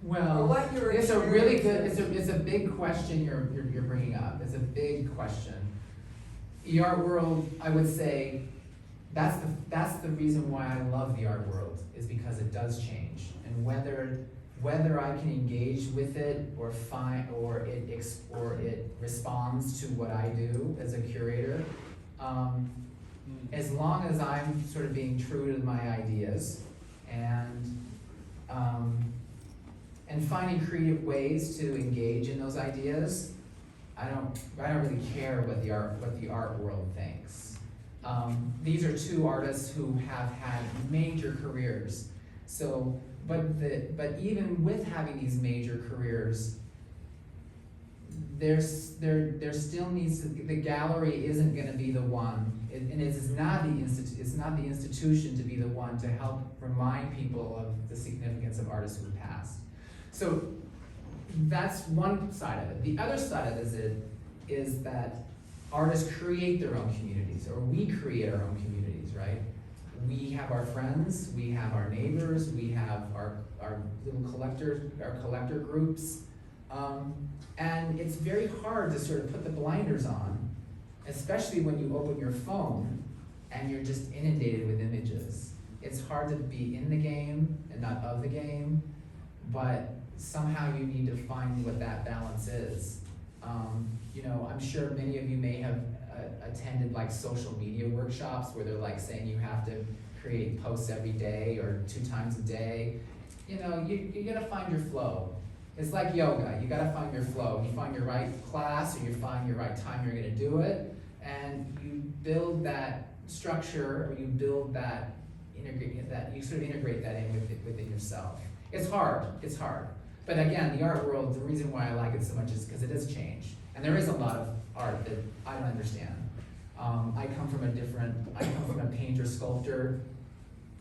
Or Well, what your it's a really good, experience it's a big question you're bringing up. It's a big question. The art world, I would say, that's the reason why I love the art world, is because it does change. And whether I can engage with it or it responds to what I do as a curator, as long as I'm sort of being true to my ideas and finding creative ways to engage in those ideas, I don't really care what the art world thinks. These are two artists who have had major careers. So, but even with having these major careers, there still needs to, the gallery isn't going to be the one, and it's not the institution to be the one to help remind people of the significance of artists who have passed. So that's one side of it. The other side of it is that artists create their own communities, or we create our own communities, right? We have our friends, we have our neighbors, we have our little collector groups. And it's very hard to sort of put the blinders on, especially when you open your phone and you're just inundated with images. It's hard to be in the game and not of the game, but somehow you need to find what that balance is. You know, I'm sure many of you may have attended like social media workshops where they're like saying you have to create posts every day or 2 times a day. You know, you gotta find your flow. It's like yoga, you gotta find your flow. You find your right class, or you find your right time you're gonna do it, and you build that structure, or you build that, you sort of integrate that in within yourself. It's hard. But again, the art world, the reason why I like it so much is because it has changed. And there is a lot of art that I don't understand. I come from a painter, sculptor,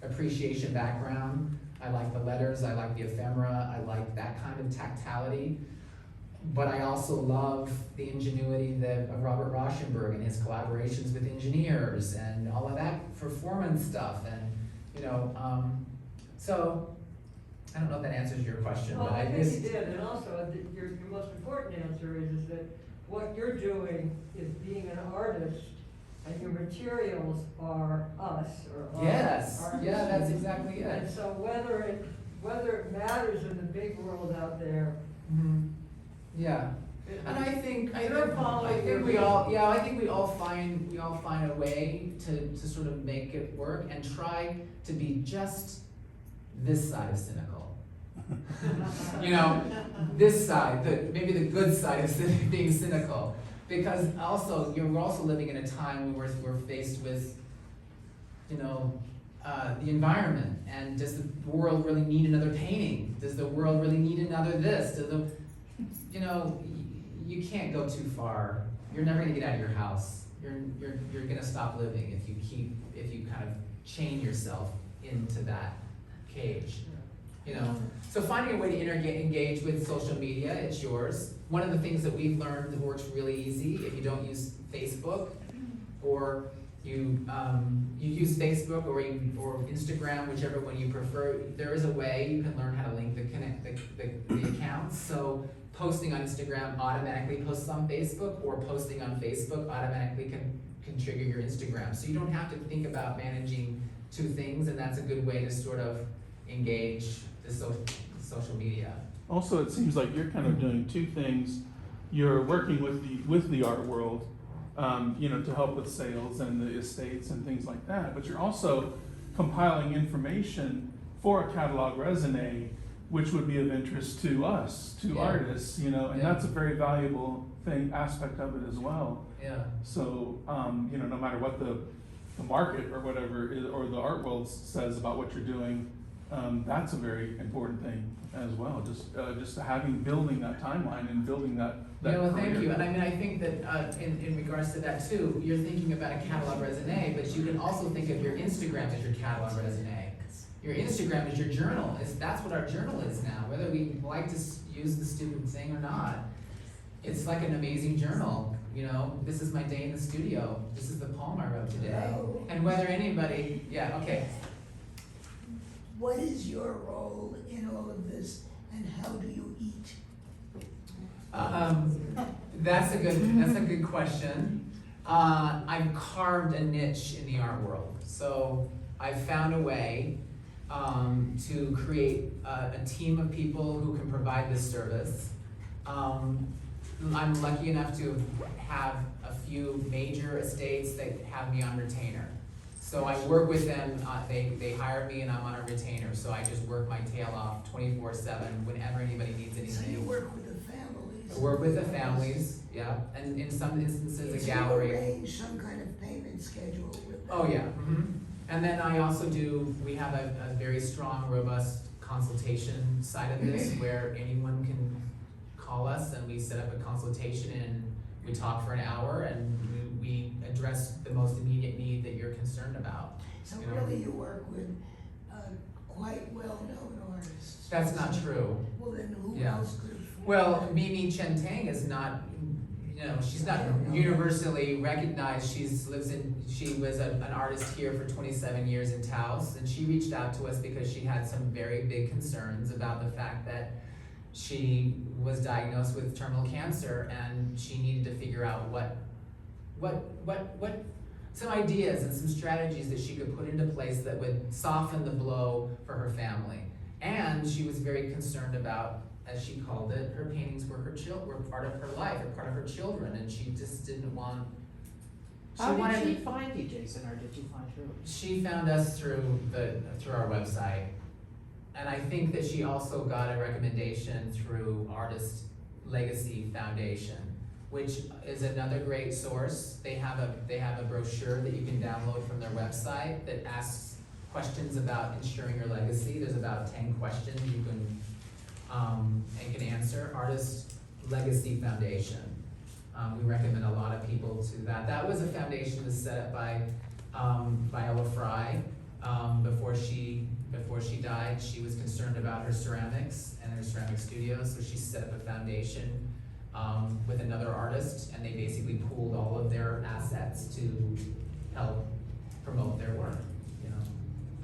appreciation background. I like the letters, I like the ephemera, I like that kind of tactility. But I also love the ingenuity of Robert Rauschenberg and his collaborations with engineers and all of that performance stuff. And, you know, so I don't know if that answers your question, Well, but I think you did, and also your most important answer is that what you're doing is being an artist, and your materials are us, or yes, artists. yeah, that's exactly it. And so whether it matters in the big world out there. Mm-hmm. Yeah. And I think we all find a way to sort of make it work and try to be just this side of cynical. You know, this side, maybe the good side of being cynical, because also we're also living in a time where we're faced with, you know, the environment, and does the world really need another painting? Does the world really need another this? You know, you can't go too far. You're never gonna get out of your house. You're gonna stop living if you kind of chain yourself into that cage. You know, so finding a way to engage with social media, it's yours. One of the things that we've learned that works really easy, if you don't use Facebook, or you use Facebook or Instagram, whichever one you prefer, there is a way you can learn how to link the accounts. So posting on Instagram automatically posts on Facebook, or posting on Facebook automatically can trigger your Instagram. So you don't have to think about managing 2 things, and that's a good way to sort of engage the social media. Also, it seems like you're kind of doing 2 things. You're working with the art world, you know, to help with sales and the estates and things like that. But you're also compiling information for a catalog raisonné, which would be of interest to us, to Yeah. artists, you know, and Yeah. that's a very valuable aspect of it as well. Yeah. So, you know, no matter what the market or whatever is, or the art world says about what you're doing, that's a very important thing as well. Just building that timeline and building that Yeah, well, thank career. you, and I mean, I think that, in regards to that too, you're thinking about a catalog raisonné, but you can also think of your Instagram as your catalog raisonné. Your Instagram is your journal, that's what our journal is now, whether we like to use the stupid thing or not. It's like an amazing journal, you know, this is my day in the studio, this is the poem I wrote today. And whether anybody, yeah, okay, What is your role in all of this, and how do you eat? that's a good question. I've carved a niche in the art world, so I've found a way to create a team of people who can provide this service. I'm lucky enough to have a few major estates that have me on retainer. So I work with them, they hire me and I'm on a retainer, so I just work my tail off 24/7 whenever anybody needs So anything. you work with the families? I work with the families, yeah, and in some instances, a So gallery. you arrange some kind of payment schedule with them? Oh, yeah, And then I also we have a very strong, robust consultation side of this where anyone can call us and we set up a consultation and we talk for an hour and we address the most immediate need that you're concerned about. So you know. really you work with quite well-known artists? That's not true. Well, then who Yeah. else could? Well, Mimi Chen Tang is not, you know, she's not universally recognized. She was an artist here for 27 years in Taos, and she reached out to us because she had some very big concerns about the fact that she was diagnosed with terminal cancer and she needed to figure out what some ideas and some strategies that she could put into place that would soften the blow for her family. And she was very concerned about, as she called it, her paintings were part of her life, or part of her children, and she just didn't want. How did she find you, Jason, or did you find her? She found us through our website, and I think that she also got a recommendation through Artist Legacy Foundation, which is another great source. They have a brochure that you can download from their website that asks questions about ensuring your legacy. There's about 10 questions you can answer. Artist Legacy Foundation. We recommend a lot of people to that. That was a foundation that was set up by Ella Fry before she died. She was concerned about her ceramics and her ceramic studio, so she set up a foundation with another artist, and they basically pooled all of their assets to help promote their work. You know.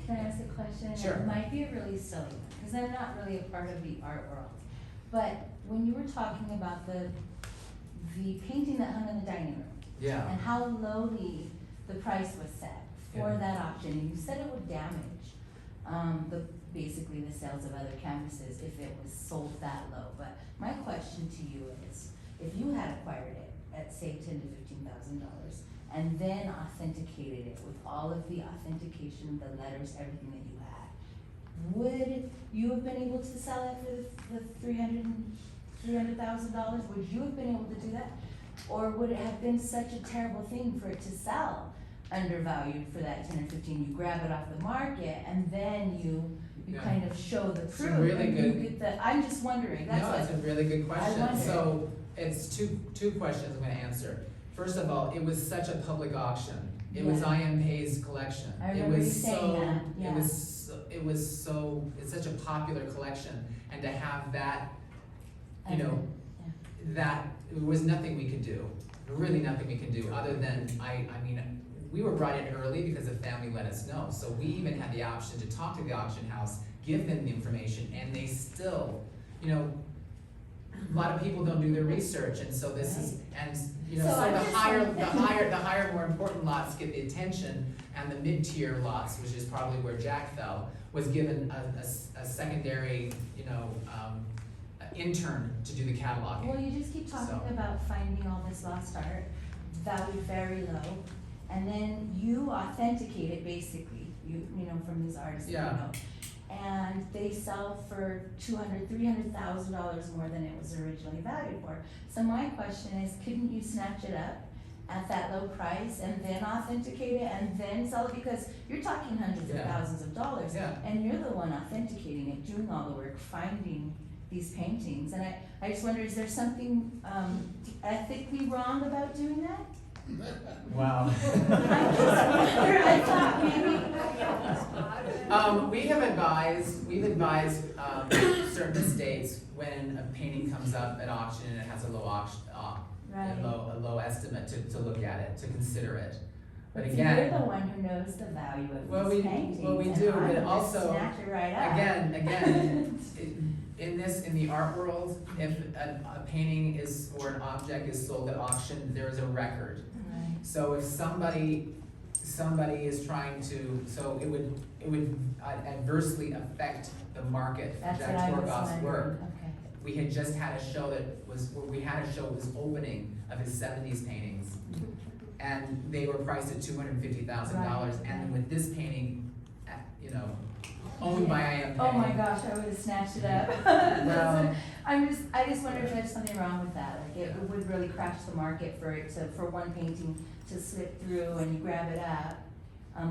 Can I ask a question? Sure. It might be a really silly one, because I'm not really a part of the art world. But when you were talking about the painting that hung in the dining room, Yeah. and how lowly the price was set for Yeah. that auction, and you said it would damage basically the sales of other canvases if it was sold that low. But my question to you is, if you had acquired it at say $10,000 to $15,000 and then authenticated it with all of the authentication, the letters, everything that you had, would you have been able to sell it for the $300,000? Would you have been able to do that? Or would it have been such a terrible thing for it to sell undervalued for that 10 or 15? You grab it off the market and then you Yeah. kind of show the It's a proof. really and good- you get I'm just wondering, that's No, what. it's a really good question. wondered. So it's two questions I'm gonna answer. First of all, it was such a public auction. It was Yeah. I.M. Pei's collection. I remember you It was saying so, that, yeah. it's such a popular collection, and to have that, you I know, know, that, there was nothing we could do, really nothing we could do, other than, I mean, we were brought in early because the family let us know, so we even had the option to talk to the auction house, give them the information, and they still, you know, a lot of people don't do their research, and so this is, and, you know, So so I'm the just higher, wondering- the higher, more important lots get the attention, and the mid-tier lots, which is probably where Jack fell, was given a secondary, you know, intern to do the cataloging. Well, you just keep talking So- about finding all this lost art, valued very low, and then you authenticate it basically, you know, from these artists that you Yeah. know. and they sell for $200,000-$300,000 more than it was originally valued for. So my question is, couldn't you snatch it up at that low price and then authenticate it and then sell it? Because you're talking hundreds of Yeah. thousands of dollars. Yeah. And you're the one authenticating it, doing all the work, finding these paintings. And I just wonder, is there something ethically wrong about doing that? Wow. I thought maybe. We've advised certain estates when a painting comes up at auction and it has a low auction, Right. a low estimate to look at it, to consider it. But See, again, you're the one who knows the value of Well, these we- paintings. well, we and do, I but would just also, snatch it right up. again, in the art world, if a painting or an object is sold at auction, there is a record. Right. So if somebody is trying to, so it would adversely affect the market for That's what Jack I was Tworkov's wondering. work. Okay. We had just had a show that was opening of his 70s paintings, and they were priced at $250,000. Right. And with this painting, owned by IM. Oh my gosh, I would have snatched it up. Well- I just wonder if there's something wrong with that. Like it would really crash the market for one painting to slip through and you grab it up.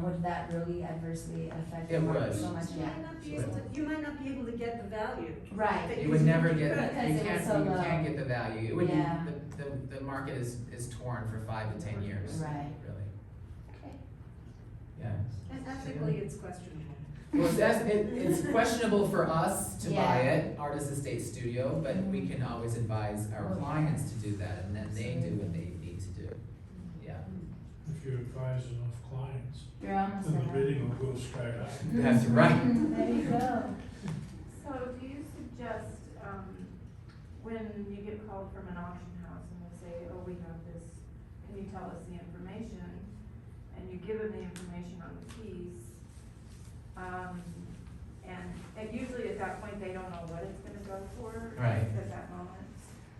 Would that really adversely affect the It market would. so much? You Yeah. might not be able to, you might not be able to get the value. Right. that You would never get, Because you it was can't, so you low. can't get the value. It would, Yeah. the market is torn for 5 to 10 years. Right. Really, Okay. yeah. And ethically, it's questionable. Well, it's questionable for us to buy Yeah. it, Artist Estate Studio, but we can always advise our Okay. clients to do that, and then they do what they need to do. Yeah. If you advise enough clients, You're almost then the there. bidding will go straight up. That's right. There you go. So do you suggest, when you get called from an auction house and they say, oh, we have this, can you tell us the information? And you give them the information on the piece, and usually at that point, they don't know what it's gonna go for. Right. At that moment,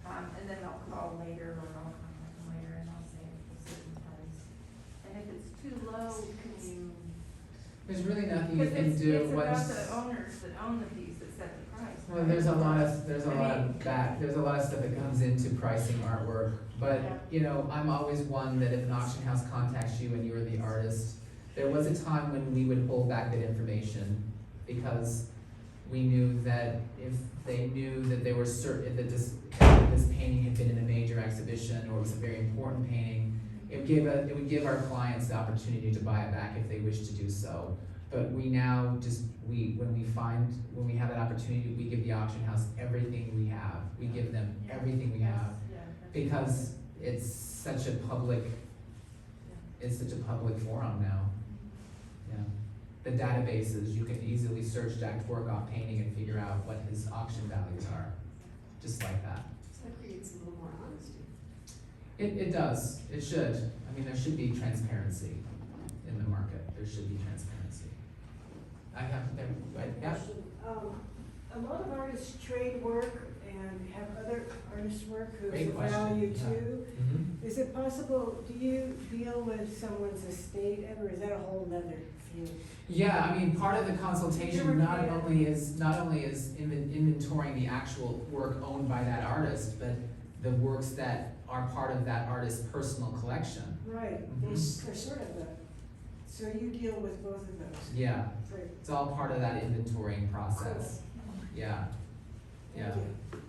and then they'll call later, or I'll contact them later, and I'll say a certain price. And if it's too low, can you? There's really nothing you Because can do it's about once. the owners that own the piece that set the price. Well, right? there's a lot of stuff that comes into pricing artwork, but, I'm always one that if an auction house contacts you and you're the artist, there was a time when we would hold back that information, because we knew that if they knew that they were certain that this painting had been in a major exhibition, or it was a very important painting, it would give our clients the opportunity to buy it back if they wish to do so. But we now when we have that opportunity, we give the auction house everything we have. We give them everything we have, because it's such a public forum now. Yeah. The databases, you can easily search Jack Tworkov painting and figure out what his auction values are, just like that. So that creates a little more honesty. It does, it should. I mean, there should be transparency in the market. There should be transparency. Yeah. A lot of artists trade work and have other artists' work who's Great of question, value yeah. too. Mhm. Is it possible, do you deal with someone's estate ever, is that a whole nother field? Yeah, I mean, part of the consultation Sure, not yeah. only is inventorying the actual work owned by that artist, but the works that are part of that artist's personal collection. Right, Mhm. they're sort of so you deal with both of those? Yeah, Great. it's all part of that inventorying process. Yeah, yeah. Thank you.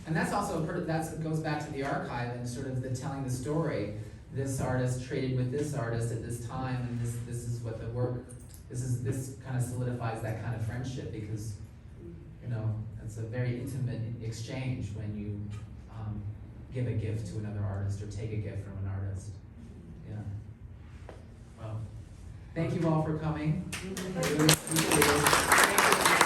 And that's also, that goes back to the archive and sort of the telling the story. This artist traded with this artist at this time, and this is what the work, this kind of solidifies that kind of friendship, because, it's a very intimate exchange when you, give a gift to another artist or take a gift from an artist. Yeah. Well, thank you all for coming. Really appreciate it. Thank you.